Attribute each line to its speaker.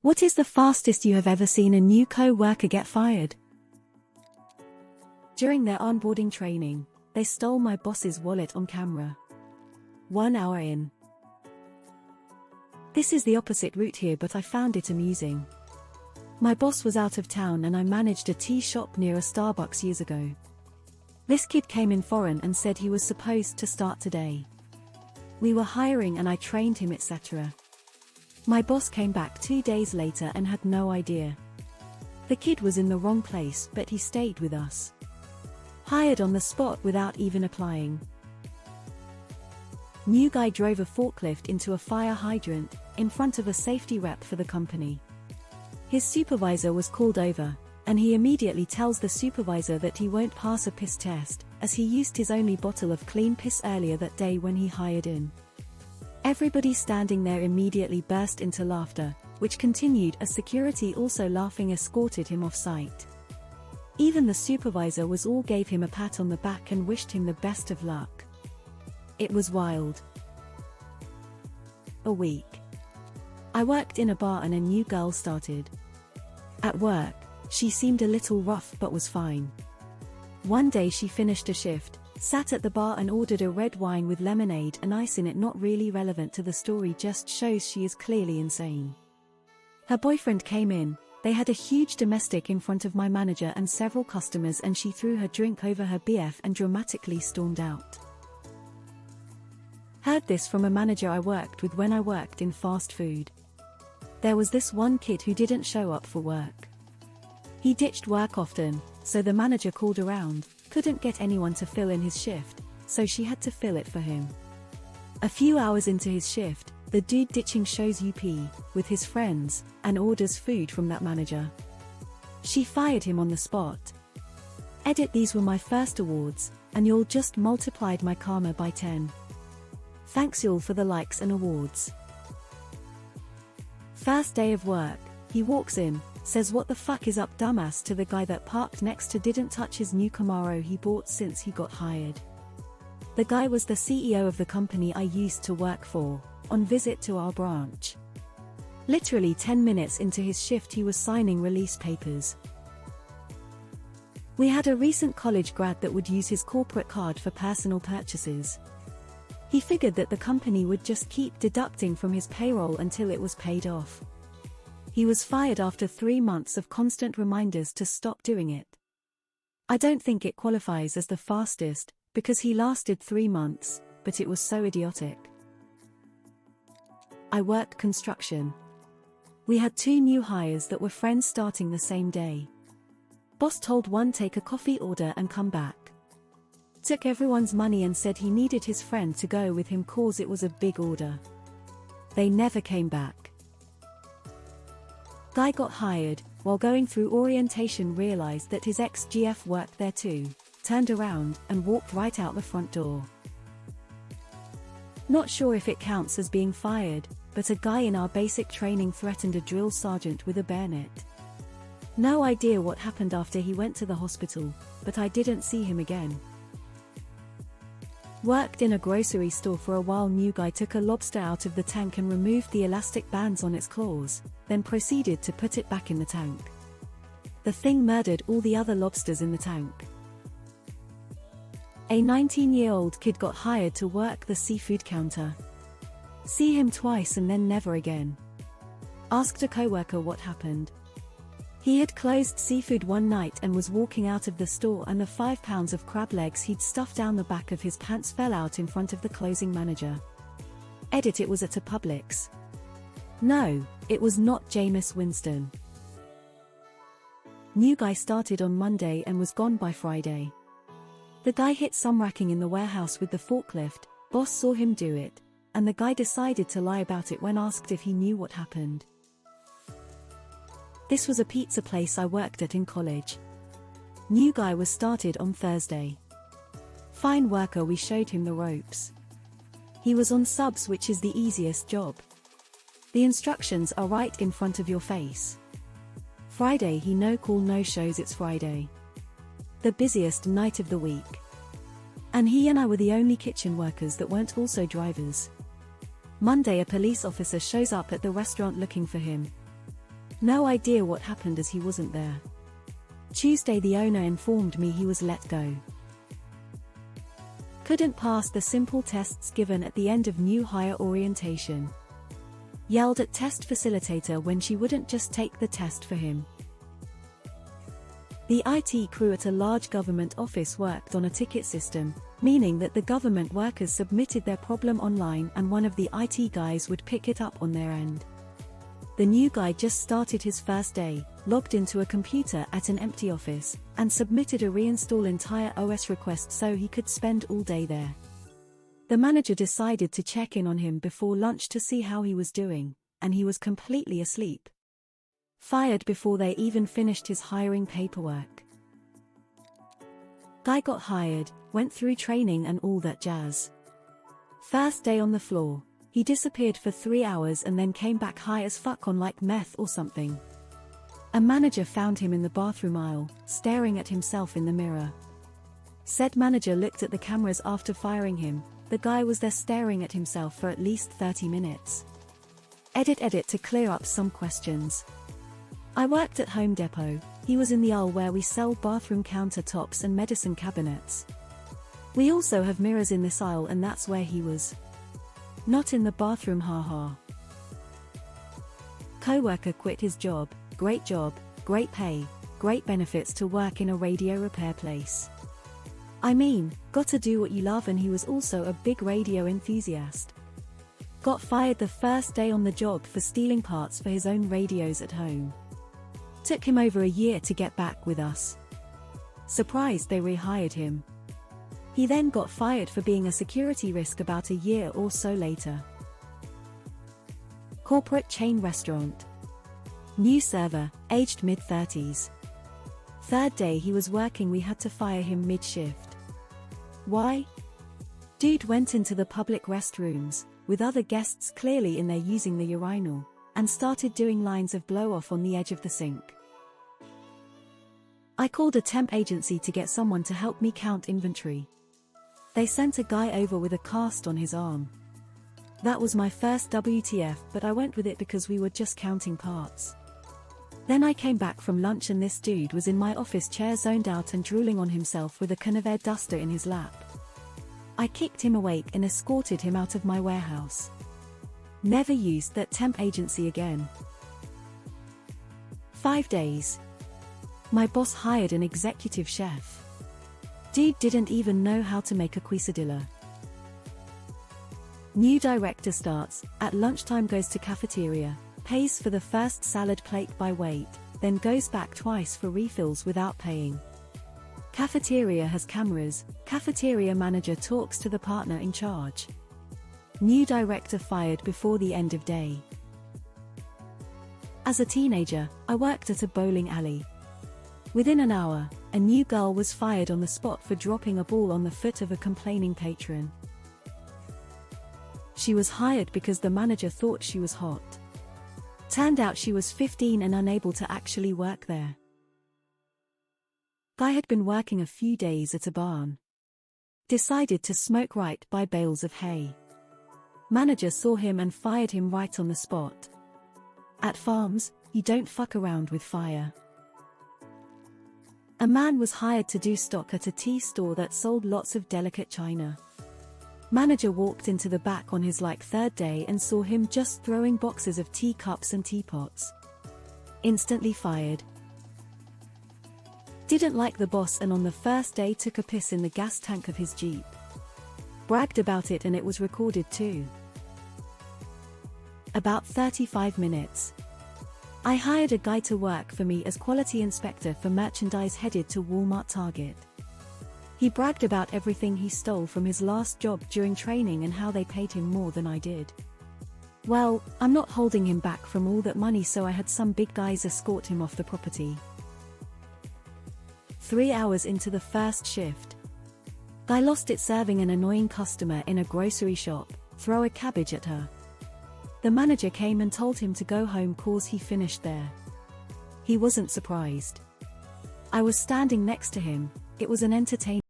Speaker 1: What is the fastest you have ever seen a new co-worker get fired? During their onboarding training, they stole my boss's wallet on camera. 1 hour in. This is the opposite route here, but I found it amusing. My boss was out of town and I managed a tea shop near a Starbucks years ago. This kid came in foreign and said he was supposed to start today. We were hiring and I trained him, etc. My boss came back 2 days later and had no idea. The kid was in the wrong place, but he stayed with us. Hired on the spot without even applying. New guy drove a forklift into a fire hydrant, in front of a safety rep for the company. His supervisor was called over, and he immediately tells the supervisor that he won't pass a piss test, as he used his only bottle of clean piss earlier that day when he hired in. Everybody standing there immediately burst into laughter, which continued as security, also laughing, escorted him off site. Even the supervisor gave him a pat on the back and wished him the best of luck. It was wild. A week. I worked in a bar and a new girl started. At work, she seemed a little rough but was fine. One day she finished a shift, sat at the bar and ordered a red wine with lemonade and ice in it. Not really relevant to the story, just shows she is clearly insane. Her boyfriend came in, they had a huge domestic in front of my manager and several customers, and she threw her drink over her BF and dramatically stormed out. Heard this from a manager I worked with when I worked in fast food. There was this one kid who didn't show up for work. He ditched work often, so the manager called around, couldn't get anyone to fill in his shift, so she had to fill it for him. A few hours into his shift, the dude ditching shows up with his friends and orders food from that manager. She fired him on the spot. Edit: these were my first awards, and y'all just multiplied my karma by 10. Thanks y'all for the likes and awards. First day of work, he walks in, says "What the fuck is up, dumbass?" to the guy that parked next to, didn't touch his new Camaro he bought since he got hired. The guy was the CEO of the company I used to work for, on visit to our branch. Literally 10 minutes into his shift he was signing release papers. We had a recent college grad that would use his corporate card for personal purchases. He figured that the company would just keep deducting from his payroll until it was paid off. He was fired after 3 months of constant reminders to stop doing it. I don't think it qualifies as the fastest, because he lasted 3 months, but it was so idiotic. I worked construction. We had 2 new hires that were friends starting the same day. Boss told one take a coffee order and come back. Took everyone's money and said he needed his friend to go with him cause it was a big order. They never came back. Guy got hired, while going through orientation realized that his ex-GF worked there too, turned around and walked right out the front door. Not sure if it counts as being fired, but a guy in our basic training threatened a drill sergeant with a bayonet. No idea what happened after he went to the hospital, but I didn't see him again. Worked in a grocery store for a while. New guy took a lobster out of the tank and removed the elastic bands on its claws, then proceeded to put it back in the tank. The thing murdered all the other lobsters in the tank. A 19-year-old kid got hired to work the seafood counter. See him twice and then never again. Asked a coworker what happened. He had closed seafood one night and was walking out of the store, and the 5 pounds of crab legs he'd stuffed down the back of his pants fell out in front of the closing manager. Edit: it was at a Publix. No, it was not Jameis Winston. New guy started on Monday and was gone by Friday. The guy hit some racking in the warehouse with the forklift, boss saw him do it, and the guy decided to lie about it when asked if he knew what happened. This was a pizza place I worked at in college. New guy was started on Thursday. Fine worker, we showed him the ropes. He was on subs, which is the easiest job. The instructions are right in front of your face. Friday he no call no shows, it's Friday. The busiest night of the week. And he and I were the only kitchen workers that weren't also drivers. Monday a police officer shows up at the restaurant looking for him. No idea what happened as he wasn't there. Tuesday the owner informed me he was let go. Couldn't pass the simple tests given at the end of new hire orientation. Yelled at test facilitator when she wouldn't just take the test for him. The IT crew at a large government office worked on a ticket system, meaning that the government workers submitted their problem online and one of the IT guys would pick it up on their end. The new guy just started his first day, logged into a computer at an empty office, and submitted a reinstall entire OS request so he could spend all day there. The manager decided to check in on him before lunch to see how he was doing, and he was completely asleep. Fired before they even finished his hiring paperwork. Guy got hired, went through training and all that jazz. First day on the floor, he disappeared for 3 hours and then came back high as fuck on like meth or something. A manager found him in the bathroom aisle, staring at himself in the mirror. Said manager looked at the cameras after firing him. The guy was there staring at himself for at least 30 minutes. Edit to clear up some questions. I worked at Home Depot. He was in the aisle where we sell bathroom countertops and medicine cabinets. We also have mirrors in this aisle and that's where he was. Not in the bathroom, haha. Coworker quit his job, great pay, great benefits to work in a radio repair place. I mean, got to do what you love, and he was also a big radio enthusiast. Got fired the first day on the job for stealing parts for his own radios at home. Took him over a year to get back with us. Surprised they rehired him. He then got fired for being a security risk about a year or so later. Corporate chain restaurant. New server, aged mid-30s. Third day he was working, we had to fire him mid-shift. Why? Dude went into the public restrooms, with other guests clearly in there using the urinal, and started doing lines of blow-off on the edge of the sink. I called a temp agency to get someone to help me count inventory. They sent a guy over with a cast on his arm. That was my first WTF, but I went with it because we were just counting parts. Then I came back from lunch and this dude was in my office chair zoned out and drooling on himself with a Canavair duster in his lap. I kicked him awake and escorted him out of my warehouse. Never used that temp agency again. 5 days. My boss hired an executive chef. Dude didn't even know how to make a quesadilla. New director starts, at lunchtime goes to cafeteria, pays for the first salad plate by weight, then goes back twice for refills without paying. Cafeteria has cameras, cafeteria manager talks to the partner in charge. New director fired before the end of day. As a teenager, I worked at a bowling alley. Within an hour, a new girl was fired on the spot for dropping a ball on the foot of a complaining patron. She was hired because the manager thought she was hot. Turned out she was 15 and unable to actually work there. Guy had been working a few days at a barn. Decided to smoke right by bales of hay. Manager saw him and fired him right on the spot. At farms, you don't fuck around with fire. A man was hired to do stock at a tea store that sold lots of delicate china. Manager walked into the back on his third day and saw him just throwing boxes of teacups and teapots. Instantly fired. Didn't like the boss and on the first day took a piss in the gas tank of his Jeep. Bragged about it and it was recorded too. About 35 minutes. I hired a guy to work for me as quality inspector for merchandise headed to Walmart Target. He bragged about everything he stole from his last job during training and how they paid him more than I did. Well, I'm not holding him back from all that money, so I had some big guys escort him off the property. 3 hours into the first shift. Guy lost it serving an annoying customer in a grocery shop, throw a cabbage at her. The manager came and told him to go home cause he finished there. He wasn't surprised. I was standing next to him, it was an entertaining